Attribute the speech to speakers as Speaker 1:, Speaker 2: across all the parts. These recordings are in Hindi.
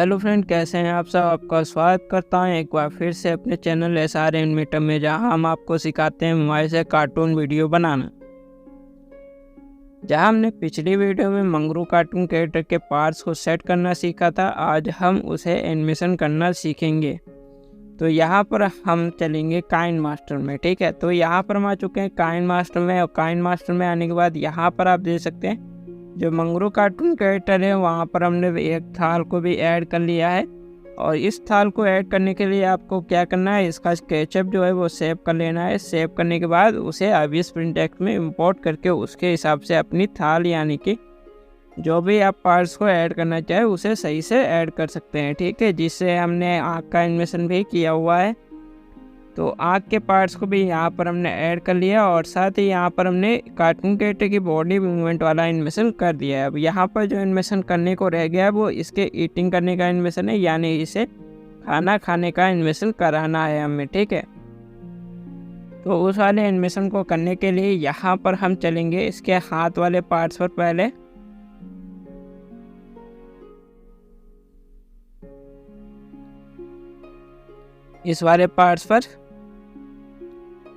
Speaker 1: तो हेलो फ्रेंड, कैसे हैं आप सब। आपका स्वागत करता हूं एक बार फिर से अपने चैनल SR एनिमेटर में, जहां हम आपको सिखाते हैं मोबाइल से कार्टून वीडियो बनाना। जहां हमने पिछली वीडियो में मंगरू कार्टून कैरेक्टर के पार्ट्स को सेट करना सीखा था, आज हम उसे एनिमेशन करना सीखेंगे। तो यहाँ पर हम चलेंगे काइन मास्टर में। ठीक है, तो यहाँ पर हम आ चुके हैं काइन मास्टर में, और काइन मास्टर में आने के बाद यहाँ पर आप देख सकते हैं जो मंगरू कार्टून कैरेक्टर है, वहाँ पर हमने एक थाल को भी ऐड कर लिया है। और इस थाल को ऐड करने के लिए आपको क्या करना है, इसका स्केचअप जो है वो सेव कर लेना है। सेव करने के बाद उसे अभी प्रिंटेक्स में इंपोर्ट करके उसके हिसाब से अपनी थाल यानी कि जो भी आप पार्ट्स को ऐड करना चाहे उसे सही से ऐड कर सकते हैं। ठीक है, जिससे हमने आँख का एनिमेशन भी किया हुआ है, तो आँख के पार्ट्स को भी यहाँ पर हमने ऐड कर लिया, और साथ ही यहाँ पर हमने कार्टून कैरेक्टर की बॉडी मूवमेंट वाला एनिमेशन कर दिया है। अब यहाँ पर जो एनिमेशन करने को रह गया है वो इसके ईटिंग करने का एनिमेशन है, यानी इसे खाना खाने का एनिमेशन कराना है हमें। ठीक है, तो उस वाले एनिमेशन को करने के लिए यहाँ पर हम चलेंगे इसके हाथ वाले पार्ट्स पर पहले। इस वाले पार्ट्स पर,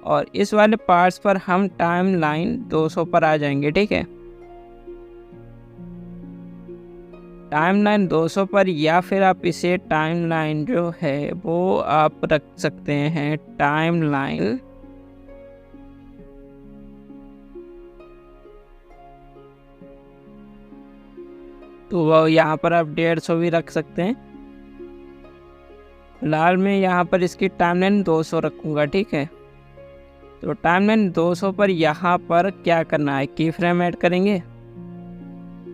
Speaker 1: और इस वाले पार्ट्स पर हम टाइम लाइन 200 पर आ जाएंगे। ठीक है, टाइम लाइन 200 पर, या फिर आप इसे टाइम लाइन जो है वो आप रख सकते हैं टाइम लाइन तो वो यहाँ पर आप 150 भी रख सकते हैं। फिलहाल मैं यहाँ पर इसकी टाइम लाइन 200 रखूँगा। ठीक है, तो टाइम लाइन 200 पर यहाँ पर क्या करना है, की फ्रेम ऐड करेंगे।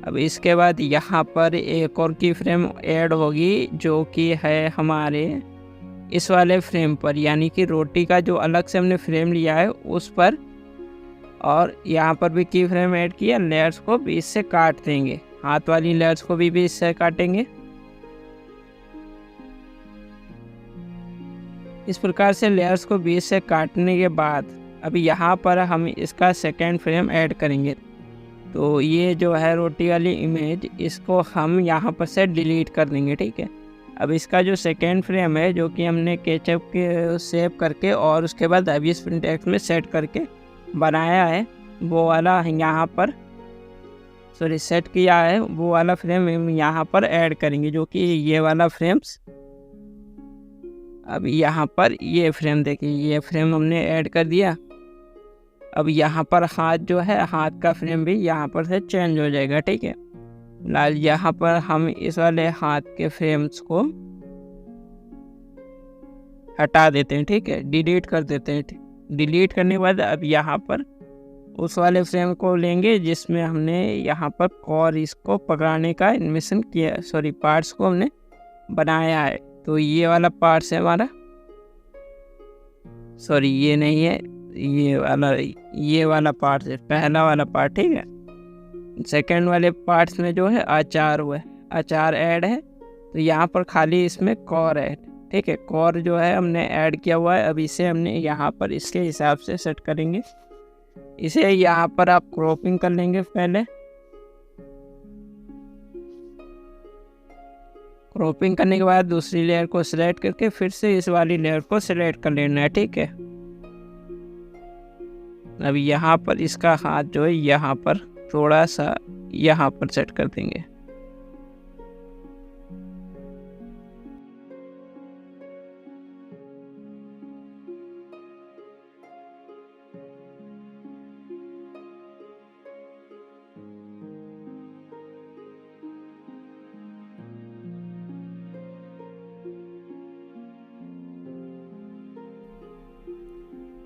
Speaker 1: अब इसके बाद यहाँ पर एक और की फ्रेम ऐड होगी, जो कि है हमारे इस वाले फ्रेम पर, यानी कि रोटी का जो अलग से हमने फ्रेम लिया है उस पर। और यहाँ पर भी की फ्रेम ऐड किया, लेयर्स को बीच से काट देंगे, हाथ वाली लेयर्स को भी बीच से काटेंगे। इस प्रकार से लेयर्स को बीच से काटने के बाद अब यहाँ पर हम इसका सेकेंड फ्रेम ऐड करेंगे। तो ये जो है रोटी वाली इमेज, इसको हम यहाँ पर से डिलीट कर देंगे। ठीक है, अब इसका जो सेकेंड फ्रेम है, जो कि हमने केचप के सेव करके और उसके बाद अभी प्रिंटेक्स में सेट करके बनाया है, वो वाला यहाँ पर सेट किया है, वो वाला फ्रेम हम यहाँ पर ऐड करेंगे, जो कि ये वाला फ्रेम्स। अब यहाँ पर ये फ्रेम देखिए, ये फ्रेम हमने ऐड कर दिया। अब यहाँ पर हाथ जो है, हाथ का फ्रेम भी यहाँ पर से चेंज हो जाएगा। ठीक है, फिलहाल यहाँ पर हम इस वाले हाथ के फ्रेम्स को हटा देते हैं। ठीक है, डिलीट कर देते हैं। डिलीट करने के बाद अब यहाँ पर उस वाले फ्रेम को लेंगे जिसमें हमने यहाँ पर और इसको पकड़ाने का एनिमेशन किया, पार्ट्स को हमने बनाया है। तो ये वाला पार्ट्स है हमारा, ये नहीं है, ये वाला पार्ट है, पहला वाला पार्ट। ठीक है, सेकंड वाले पार्ट्स में जो है अचार हुआ है, अचार ऐड है, तो यहाँ पर खाली इसमें कॉर है। ठीक है, कॉर जो है हमने ऐड किया हुआ है। अब इसे हमने यहाँ पर इसके हिसाब से सेट करेंगे। इसे यहाँ पर आप क्रॉपिंग कर लेंगे पहले। क्रॉपिंग करने के बाद दूसरी लेयर को सिलेक्ट करके फिर से इस वाली लेयर को सिलेक्ट कर लेना है। ठीक है, अब यहाँ पर इसका हाथ जो है यहाँ पर थोड़ा सा यहाँ पर सेट कर देंगे।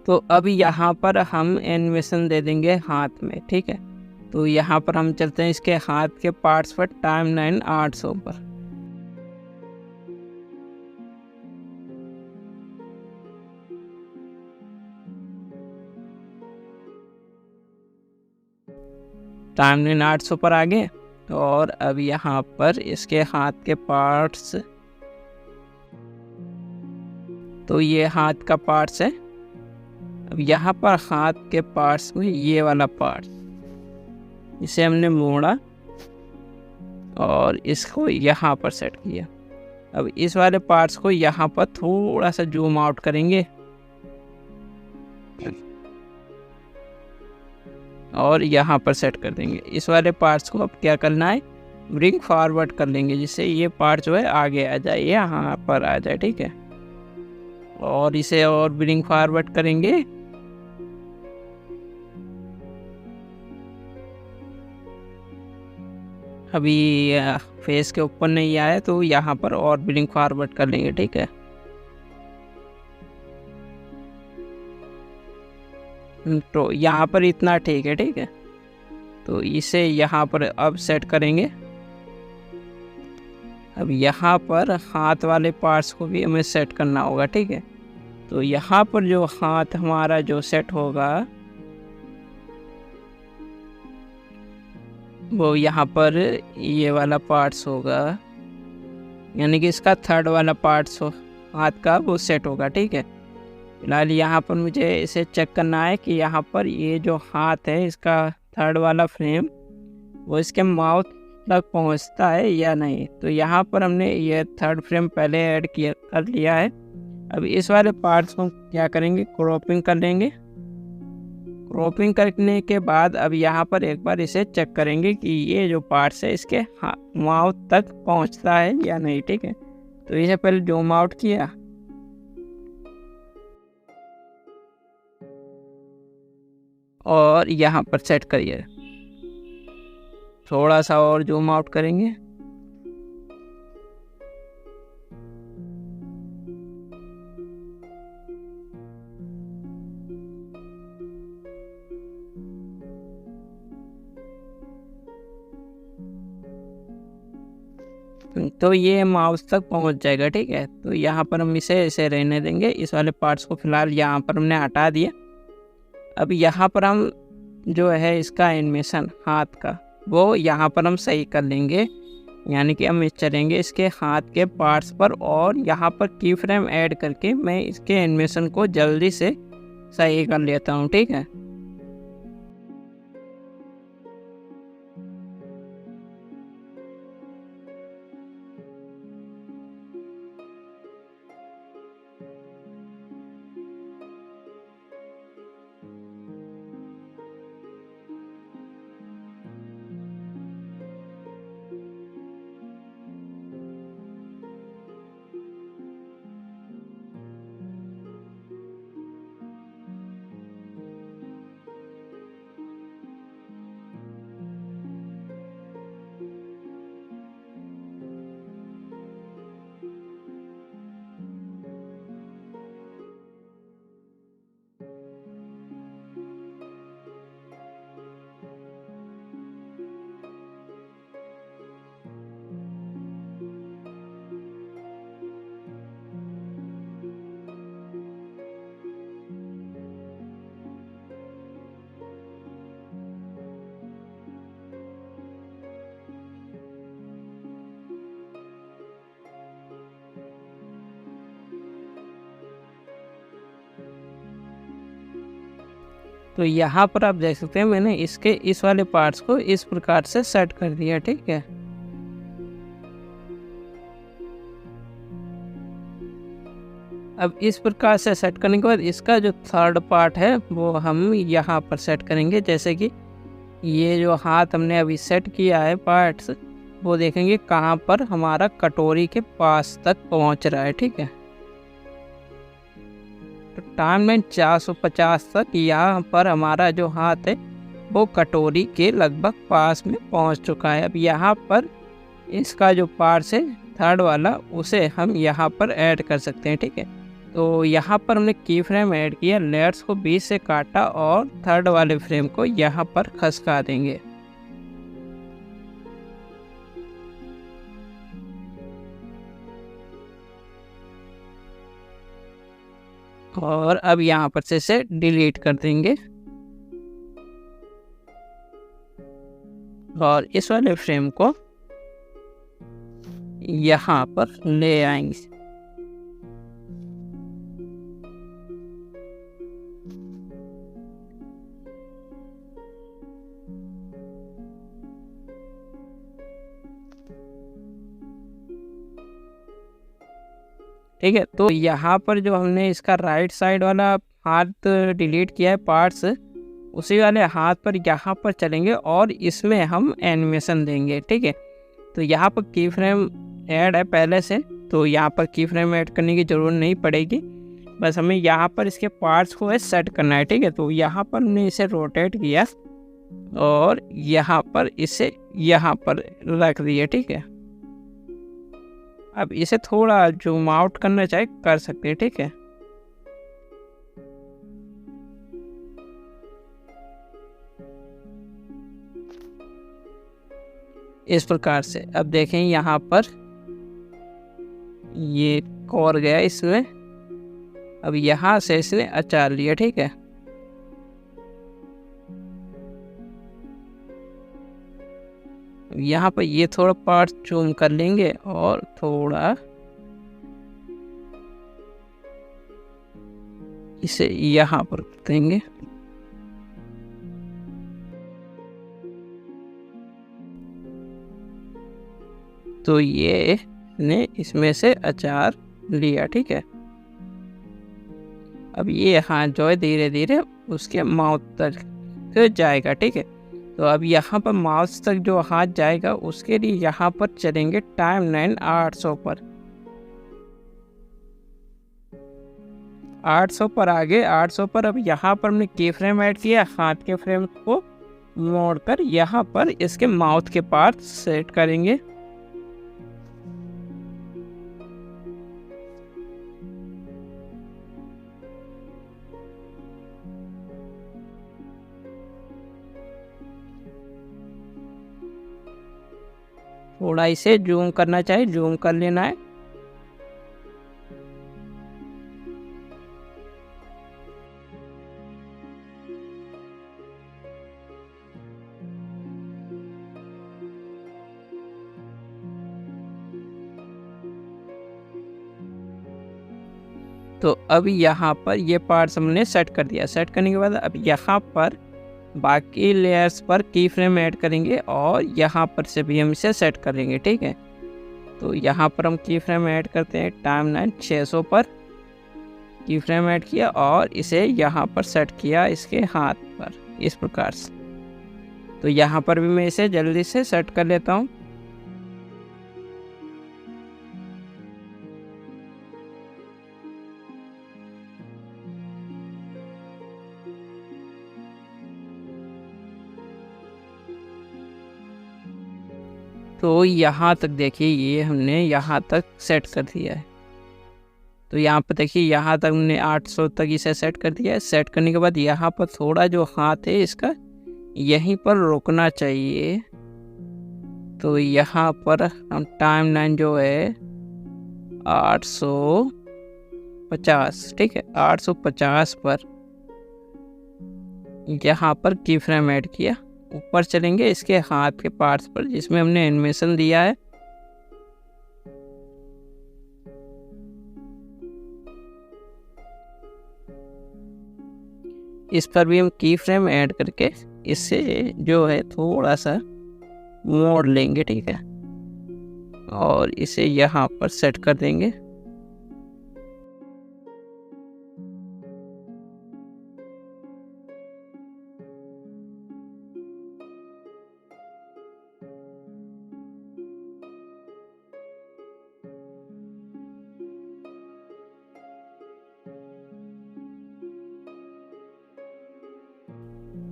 Speaker 1: तो अब यहाँ पर हम एनिमेशन दे देंगे हाथ में। ठीक है, तो यहाँ पर हम चलते हैं इसके हाथ के पार्ट्स पर, टाइम लाइन 800 पर। टाइम लाइन 800 पर आ गए, और अब यहाँ पर इसके हाथ के पार्ट्स, तो ये हाथ का पार्ट्स है। अब यहाँ पर हाथ के पार्ट्स में ये वाला पार्ट, इसे हमने मोड़ा और इसको यहाँ पर सेट किया। अब इस वाले पार्ट्स को यहाँ पर थोड़ा सा जूम आउट करेंगे और यहाँ पर सेट कर देंगे। इस वाले पार्ट्स को अब क्या करना है, ब्रिंग फॉरवर्ड कर लेंगे, जिससे ये पार्ट जो है आगे आ जाए, यहाँ पर आ जाए। ठीक है, और इसे और ब्रिंग फॉरवर्ड करेंगे। अभी फेस के ऊपर नहीं आया तो यहाँ पर और ब्रिंग फॉरवर्ड कर लेंगे। ठीक है, तो यहाँ पर इतना ठीक है। ठीक है, तो इसे यहाँ पर अब सेट करेंगे। अब यहाँ पर हाथ वाले पार्ट्स को भी हमें सेट करना होगा। ठीक है, तो यहाँ पर जो हाथ हमारा जो सेट होगा वो यहाँ पर ये वाला पार्ट्स होगा, यानी कि इसका थर्ड वाला पार्ट्स हो हाथ का वो सेट होगा। ठीक है, फिलहाल यहाँ पर मुझे इसे चेक करना है कि यहाँ पर ये जो हाथ है इसका थर्ड वाला फ्रेम वो इसके माउथ तक पहुँचता है या नहीं। तो यहाँ पर हमने ये थर्ड फ्रेम पहले ऐड किया कर लिया है। अब इस वाले पार्ट्स को क्या करेंगे, क्रॉपिंग कर लेंगे। क्रॉपिंग करने के बाद अब यहाँ पर एक बार इसे चेक करेंगे कि ये जो पार्ट्स है इसके माउथ तक पहुँचता है या नहीं। ठीक है, तो इसे पहले जूम आउट किया और यहाँ पर सेट करिए। थोड़ा सा और जूम आउट करेंगे। तो ये माउस तक पहुंच जाएगा। ठीक है, तो यहाँ पर हम इसे ऐसे रहने देंगे। इस वाले पार्ट्स को फिलहाल यहाँ पर हमने हटा दिया। अब यहाँ पर हम जो है इसका एनिमेशन हाथ का वो यहाँ पर हम सही कर लेंगे, यानी कि हम चलेंगे इसके हाथ के पार्ट्स पर और यहाँ पर की फ्रेम ऐड करके मैं इसके एनिमेशन को जल्दी से सही कर लेता हूँ। ठीक है, तो यहाँ पर आप देख सकते हैं मैंने इसके इस वाले पार्ट्स को इस प्रकार से सेट कर दिया। ठीक है, अब इस प्रकार से सेट करने के बाद इसका जो थर्ड पार्ट है वो हम यहाँ पर सेट करेंगे। जैसे कि ये जो हाथ हमने अभी सेट किया है पार्ट्स, वो देखेंगे कहाँ पर हमारा कटोरी के पास तक पहुँच रहा है। ठीक है, तो टाइमलाइन 450 तक यहाँ पर हमारा जो हाथ है वो कटोरी के लगभग पास में पहुँच चुका है। अब यहाँ पर इसका जो पार्ट्स है थर्ड वाला उसे हम यहाँ पर ऐड कर सकते हैं। ठीक है, तो यहाँ पर हमने की फ्रेम ऐड किया, लेयर्स को बीच से काटा और थर्ड वाले फ्रेम को यहाँ पर खसका देंगे। और अब यहाँ पर से इसे डिलीट कर देंगे और इस वाले फ्रेम को यहाँ पर ले आएंगे। ठीक है। तो यहाँ पर जो हमने इसका राइट साइड वाला हाथ डिलीट किया है पार्ट्स, उसी वाले हाथ पर यहाँ पर चलेंगे और इसमें हम एनिमेशन देंगे। ठीक है। तो यहाँ पर की फ्रेम ऐड है पहले से, तो यहाँ पर की फ्रेम ऐड करने की ज़रूरत नहीं पड़ेगी। बस हमें यहाँ पर इसके पार्ट्स को सेट करना है। ठीक है। तो यहाँ पर हमने इसे रोटेट किया और यहाँ पर इसे यहाँ पर रख दिया। ठीक है। अब इसे थोड़ा जूम आउट करना चाहे कर सकते हैं। ठीक है। इस प्रकार से अब देखें यहाँ पर ये कवर गया इसमें। अब यहाँ से इसने अचार लिया। ठीक है। यहाँ पर ये थोड़ा पार्ट जूम कर लेंगे और थोड़ा इसे यहाँ पर देंगे। तो ये ने इसमें से अचार लिया। ठीक है। अब ये हाथ जो है धीरे धीरे उसके माउथ तक जाएगा। ठीक है। तो अब यहाँ पर माउथ तक जो हाथ जाएगा उसके लिए यहाँ पर चलेंगे टाइमलाइन 800 पर। 800 पर आगे 800 पर अब यहाँ पर हमने की फ्रेम ऐड किया। हाथ के फ्रेम को मोड़कर यहाँ पर इसके माउथ के पार्ट सेट करेंगे। थोड़ा इसे जूम करना चाहिए, जूम कर लेना है। तो अब यहाँ पर ये पार्ट्स हमने सेट कर दिया। सेट करने के बाद अब यहाँ पर बाकी लेयर्स पर की फ्रेम ऐड करेंगे और यहाँ पर से भी हम इसे सेट करेंगे। ठीक है। तो यहाँ पर हम की फ्रेम ऐड करते हैं टाइमलाइन 600 पर। की फ्रेम ऐड किया और इसे यहाँ पर सेट किया इसके हाथ पर इस प्रकार से। तो यहाँ पर भी मैं इसे जल्दी से सेट कर लेता हूँ। तो यहाँ तक देखिए ये हमने यहाँ तक सेट कर दिया है। तो यहाँ पर देखिए यहाँ तक हमने 800 तक इसे सेट कर दिया है। सेट करने के बाद यहाँ पर थोड़ा जो हाथ है इसका यहीं पर रुकना चाहिए। तो यहाँ पर हम टाइमलाइन जो है 850, ठीक है, 850 पर यहाँ पर की फ्रेम ऐड किया। ऊपर चलेंगे इसके हाथ के पार्ट्स पर जिसमें हमने एनिमेशन दिया है। इस पर भी हम की फ्रेम ऐड करके इससे जो है थोड़ा सा मोड़ लेंगे। ठीक है। और इसे यहाँ पर सेट कर देंगे।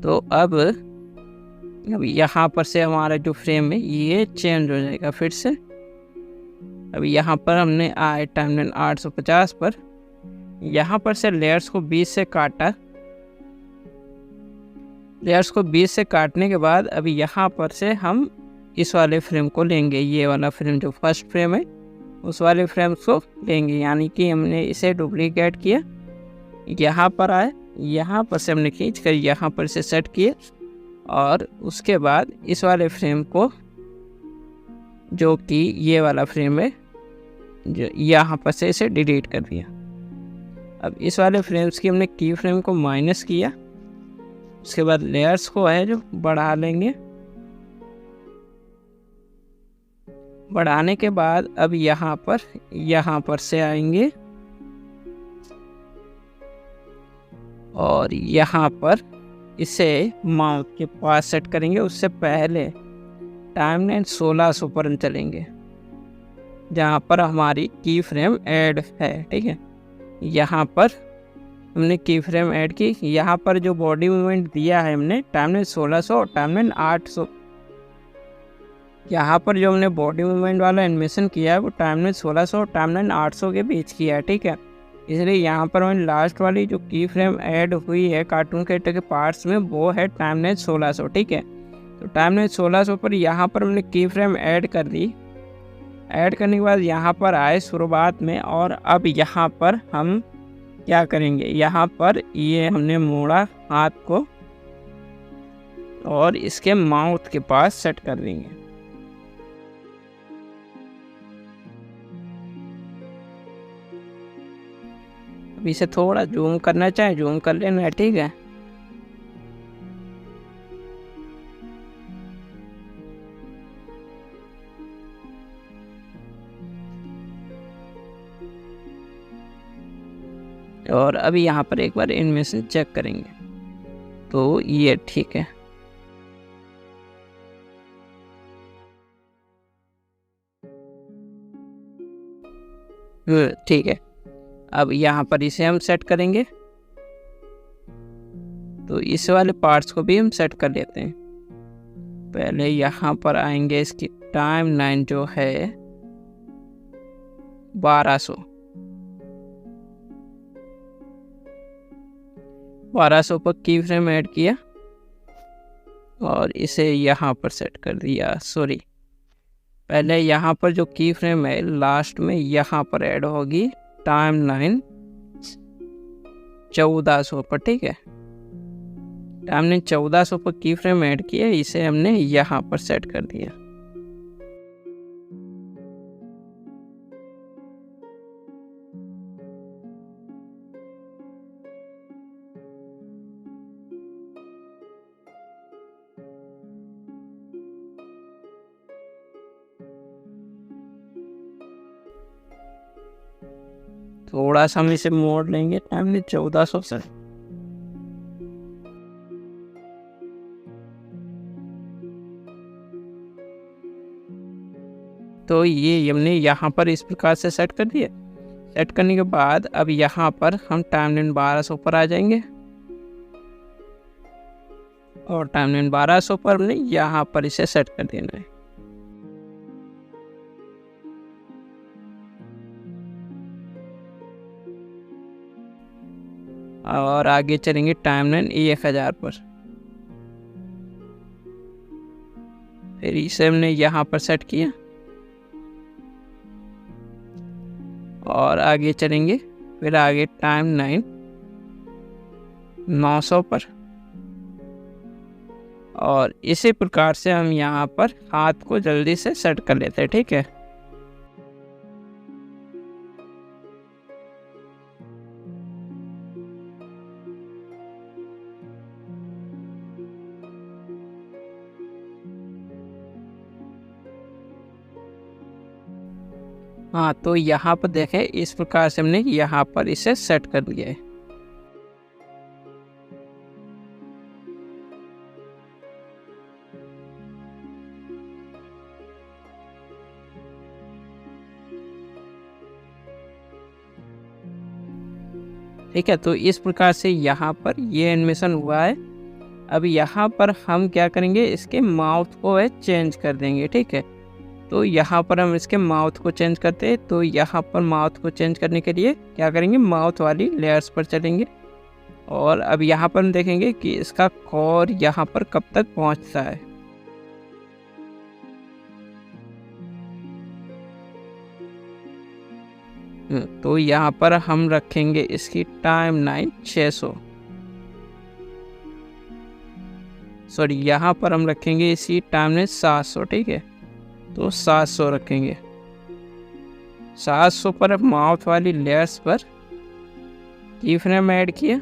Speaker 1: तो अब यहाँ पर से हमारा जो फ्रेम है ये चेंज हो जाएगा फिर से। अब यहाँ पर हमने आए टाइमलाइन 850 पर, यहाँ पर से लेयर्स को 20 से काटा। लेयर्स को 20 से काटने के बाद अभी यहाँ पर से हम इस वाले फ्रेम को लेंगे। ये वाला फ्रेम जो फर्स्ट फ्रेम है उस वाले फ्रेम को लेंगे, यानी कि हमने इसे डुप्लीकेट किया। यहाँ पर आए, यहाँ पर से हमने खींच कर यहाँ पर से सेट किए और उसके बाद इस वाले फ्रेम को जो कि ये वाला फ्रेम है जो यहाँ पर से इसे डिलीट कर दिया। अब इस वाले फ्रेम्स की हमने की फ्रेम को माइनस किया। उसके बाद लेयर्स को है जो बढ़ा लेंगे। बढ़ाने के बाद अब यहाँ पर से आएंगे और यहाँ पर इसे माउथ के पास सेट करेंगे। उससे पहले टाइमलाइन 1600 पर हम चलेंगे, जहाँ पर हमारी की फ्रेम ऐड है। ठीक है, यहाँ पर हमने की फ्रेम ऐड की। यहाँ पर जो बॉडी मूवमेंट दिया है हमने टाइमलाइन 1600 और टाइमलाइन 800। यहाँ पर जो हमने बॉडी मूवमेंट वाला एनिमेशन किया है वो टाइमलाइन 1600 और टाइमलाइन 800 के बीच किया है। ठीक है, इसलिए यहाँ पर मैंने लास्ट वाली जो की फ्रेम ऐड हुई है कार्टून कैरेक्टर के पार्ट्स में वो है टाइमलाइन 1600। ठीक है, तो टाइमलाइन 1600 पर यहाँ पर हमने की फ्रेम ऐड कर दी। ऐड करने के बाद यहाँ पर आए शुरुआत में, और अब यहाँ पर हम क्या करेंगे, यहाँ पर ये हमने मोड़ा हाथ को और इसके माउथ के पास सेट कर देंगे। अब इसे थोड़ा जूम करना चाहे जूम कर लेना है। ठीक है, और अभी यहाँ पर एक बार इनमें से चेक करेंगे तो ये ठीक है। ठीक है, अब यहाँ पर इसे हम सेट करेंगे। तो इस वाले पार्ट्स को भी हम सेट कर लेते हैं। पहले यहाँ पर आएंगे, इसकी टाइमलाइन जो है 1200 पर की फ्रेम ऐड किया और इसे यहाँ पर सेट कर दिया। सॉरी, पहले यहाँ पर जो की फ्रेम है लास्ट में यहाँ पर ऐड होगी टाइमलाइन 1400 पर। ठीक है, टाइमलाइन 1400 पर की फ्रेम ऐड किया, इसे हमने यहाँ पर सेट कर दिया। थोड़ा सा हम इसे मोड़ लेंगे टाइमलाइन 1400 से। तो ये हमने यहाँ पर इस प्रकार से सेट कर दिया। सेट करने के बाद अब यहाँ पर हम टाइमलाइन 1200 पर आ जाएंगे और टाइमलाइन 1200 पर हमने यहाँ पर इसे सेट कर देना है। और आगे चलेंगे टाइमलाइन 1000 पर। फिर इसे हमने यहाँ पर सेट किया और आगे चलेंगे। फिर आगे टाइमलाइन 900 पर, और इसी प्रकार से हम यहाँ पर हाथ को जल्दी से सेट कर लेते हैं। ठीक है, हाँ, तो यहाँ पर देखें इस प्रकार से हमने यहाँ पर इसे सेट कर दिया है। ठीक है, तो इस प्रकार से यहाँ पर ये एनिमेशन हुआ है। अब यहाँ पर हम क्या करेंगे, इसके माउथ को चेंज कर देंगे। ठीक है, तो यहाँ पर हम इसके माउथ को चेंज करते हैं। तो यहाँ पर माउथ को चेंज करने के लिए क्या करेंगे, माउथ वाली लेयर्स पर चलेंगे और अब यहाँ पर हम देखेंगे कि इसका कॉर यहाँ पर कब तक पहुँचता है। तो यहाँ पर हम रखेंगे इसकी टाइमलाइन 600। सॉरी, यहाँ पर हम रखेंगे इसकी टाइमलाइन 700। ठीक है, तो 700 रखेंगे। 700 पर माउथ वाली लेयर्स पर की फ्रेम ऐड किया,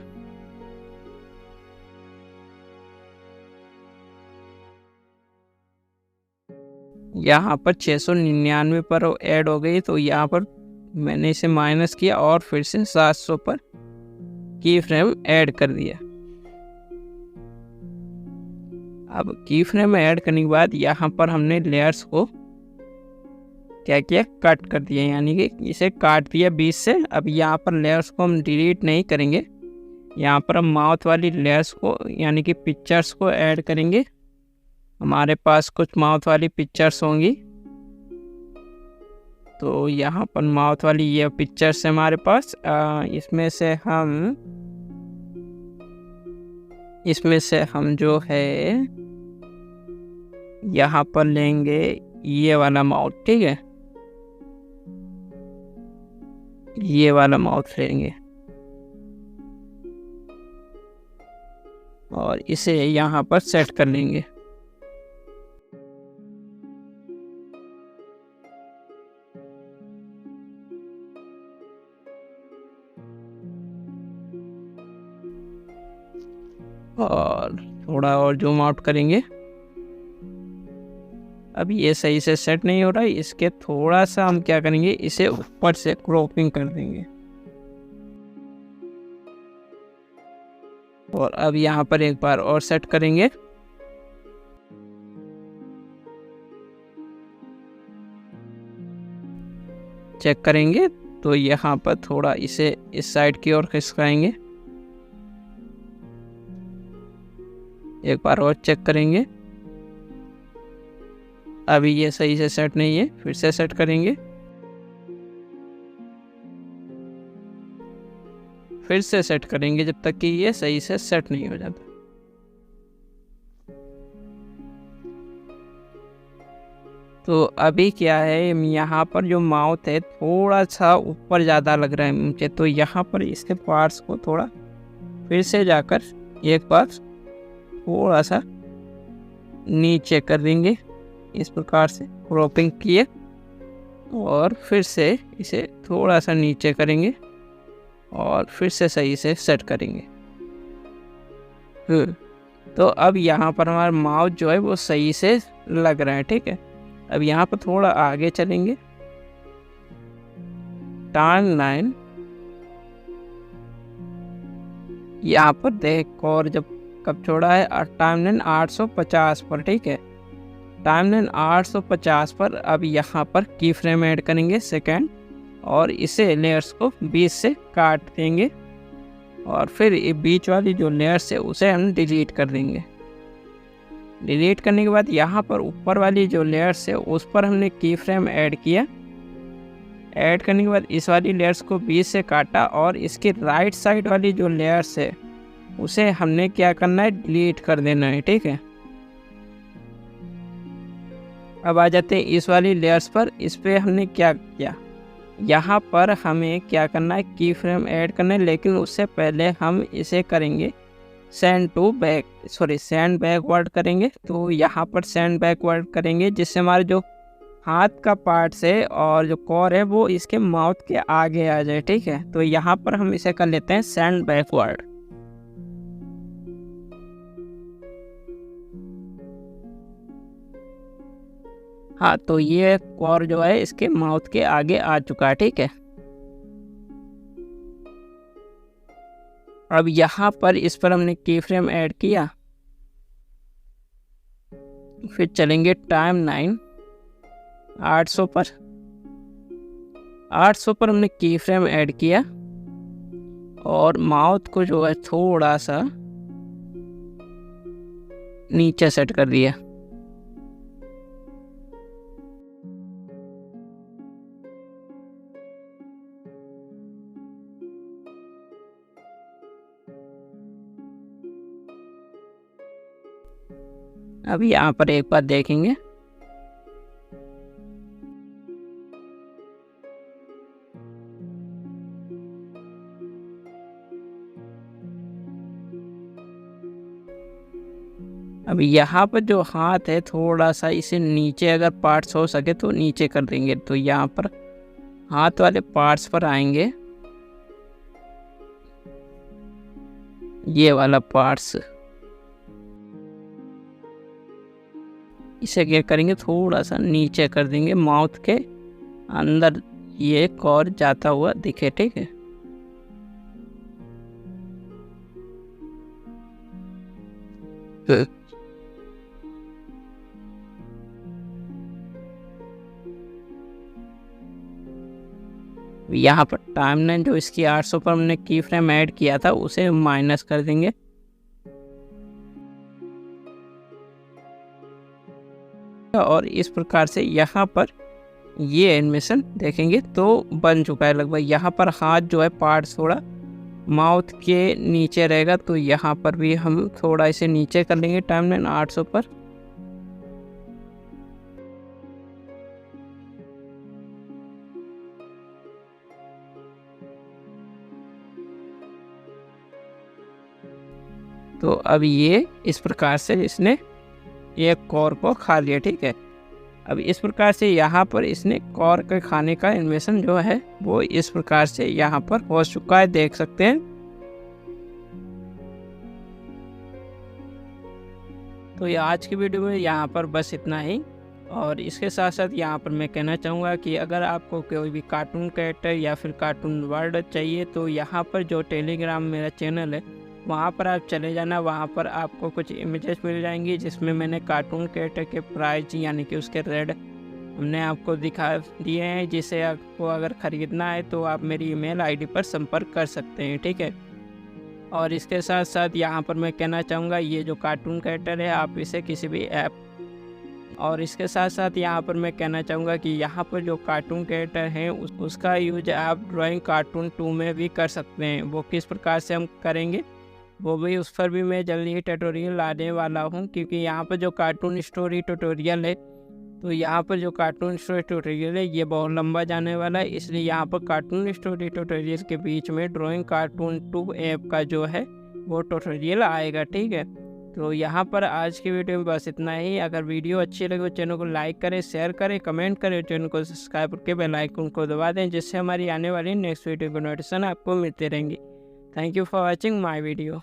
Speaker 1: यहाँ पर 699 पर ऐड हो गई। तो यहाँ पर मैंने इसे माइनस किया और फिर से 700 पर की फ्रेम ऐड कर दिया। अब की फ्रेम ऐड करने के बाद यहाँ पर हमने लेयर्स को क्या किया, कट कर दिया, यानी कि इसे काट दिया बीच से। अब यहाँ पर लेयर्स को हम डिलीट नहीं करेंगे, यहाँ पर हम माउथ वाली लेयर्स को यानी कि पिक्चर्स को ऐड करेंगे। हमारे पास कुछ माउथ वाली पिक्चर्स होंगी, तो यहाँ पर माउथ वाली ये पिक्चर्स है हमारे पास। इसमें से हम जो है यहाँ पर लेंगे ये वाला माउथ, ठीक है, ये वाला माउथ लेंगे और इसे यहाँ पर सेट कर लेंगे। और थोड़ा और जूम आउट करेंगे। अब ये सही से सेट नहीं हो रहा है, इसके थोड़ा सा हम क्या करेंगे, इसे ऊपर से क्रॉपिंग कर देंगे। और अब यहाँ पर एक बार और सेट करेंगे। चेक करेंगे तो यहाँ पर थोड़ा इसे इस साइड की ओर खिसकाएंगे। एक बार और चेक करेंगे। अभी ये सही से सेट नहीं है, फिर से सेट करेंगे, फिर से सेट करेंगे जब तक कि ये सही से सेट नहीं हो जाता। तो अभी क्या है, यहाँ पर जो माउथ है थोड़ा सा ऊपर ज़्यादा लग रहा है मुझे, तो यहाँ पर इसके पार्ट्स को थोड़ा फिर से जाकर एक बार थोड़ा सा नीचे कर देंगे। इस प्रकार से क्रॉपिंग किए और फिर से इसे थोड़ा सा नीचे करेंगे और फिर से सही से सेट करेंगे। तो अब यहाँ पर हमारा माउथ जो है वो सही से लग रहा है, ठीक है। अब यहाँ पर थोड़ा आगे चलेंगे, टाइमलाइन यहाँ पर देख, और जब कब छोड़ा है, टाइमलाइन 850 पर, ठीक है, टाइमलाइन 850 पर। अब यहाँ पर की फ्रेम ऐड करेंगे सेकेंड, और इसे लेयर्स को बीच से काट देंगे और फिर ये बीच वाली जो लेयर्स है उसे हम डिलीट कर देंगे। डिलीट करने के बाद यहाँ पर ऊपर वाली जो लेयर्स है उस पर हमने की फ्रेम ऐड किया। ऐड करने के बाद इस वाली लेयर्स को बीच से काटा और इसके राइट साइड वाली जो लेयर्स है उसे हमने क्या करना है, डिलीट कर देना है, ठीक है। अब आ जाते हैं इस वाली लेयर्स पर। इस पे हमने क्या किया, यहाँ पर हमें क्या करना है, की फ्रेम ऐड करना है, लेकिन उससे पहले हम इसे करेंगे सेंड बैकवर्ड करेंगे। तो यहाँ पर सेंड बैकवर्ड करेंगे जिससे हमारे जो हाथ का पार्ट है और जो कोर है वो इसके माउथ के आगे आ जाए, ठीक है। तो यहाँ पर हम इसे कर लेते हैं सेंड बैकवर्ड। हाँ, तो ये कोर जो है इसके माउथ के आगे आ चुका है, ठीक है। अब यहाँ पर इस पर हमने की फ्रेम ऐड किया, फिर चलेंगे टाइमलाइन 800 पर। 800 पर हमने की फ्रेम ऐड किया और माउथ को जो है थोड़ा सा नीचे सेट कर दिया। अब यहाँ पर एक बार देखेंगे, अब यहाँ पर जो हाथ है थोड़ा सा इसे नीचे अगर पार्ट्स हो सके तो नीचे कर देंगे। तो यहाँ पर हाथ वाले पार्ट्स पर आएंगे, ये वाला पार्ट्स, इसे क्या करेंगे, थोड़ा सा नीचे कर देंगे, माउथ के अंदर ये कोर जाता हुआ दिखे, ठीक है। यहाँ पर टाइमलाइन जो इसकी 800 पर हमने की फ्रेम ऐड किया था उसे माइनस कर देंगे। और इस प्रकार से यहाँ पर ये एनिमेशन देखेंगे तो बन चुका है लगभग। यहाँ पर हाथ जो है पार्ट थोड़ा माउथ के नीचे रहेगा, तो यहाँ पर भी हम थोड़ा इसे नीचे कर लेंगे टाइमलाइन 800 पर। तो अब ये इस प्रकार से इसने एक कॉर को खा लिया, ठीक है। अब इस प्रकार से यहाँ पर इसने कॉर के खाने का एनिमेशन जो है वो इस प्रकार से यहाँ पर हो चुका है, देख सकते हैं। तो ये आज की वीडियो में यहाँ पर बस इतना ही। और इसके साथ साथ यहाँ पर मैं कहना चाहूँगा कि अगर आपको कोई भी कार्टून कैरेक्टर या फिर कार्टून वर्ड चाहिए तो यहाँ पर जो टेलीग्राम मेरा चैनल है वहाँ पर आप चले जाना। वहाँ पर आपको कुछ इमेजेस मिल जाएंगी जिसमें मैंने कार्टून कैरेक्टर के प्राइस यानी कि उसके रेट हमने आपको दिखा दिए हैं, जिसे आपको अगर ख़रीदना है तो आप मेरी ईमेल आईडी पर संपर्क कर सकते हैं, ठीक है। और इसके साथ साथ यहाँ पर मैं कहना चाहूँगा ये जो कार्टून कैरेक्टर है आप इसे किसी भी ऐप, और इसके साथ साथ यहाँ पर मैं कहना चाहूँगा कि यहाँ पर जो कार्टून कैरेक्टर हैं उसका यूज आप ड्राइंग कार्टून 2 में भी कर सकते हैं। वो किस प्रकार से हम करेंगे वो भी, उस पर भी मैं जल्दी ही ट्यूटोरियल लाने वाला हूँ, क्योंकि यहाँ पर जो कार्टून स्टोरी ट्यूटोरियल है तो यहाँ पर जो कार्टून स्टोरी ट्यूटोरियल है ये बहुत लंबा जाने वाला है, इसलिए यहाँ पर कार्टून स्टोरी ट्यूटोरियल के बीच में ड्राइंग कार्टून 2 ऐप का जो है वो ट्यूटोरियल आएगा, ठीक है। तो यहाँ पर आज की वीडियो में बस इतना ही। अगर वीडियो अच्छी लगे तो चैनल को लाइक करें, शेयर करें, कमेंट करें, चैनल को सब्सक्राइब करके बेल आइकन को दबा दें, जिससे हमारी आने वाली नेक्स्ट वीडियो की नोटिफिकेशन आपको मिलते रहेंगी। Thank you for watching my video.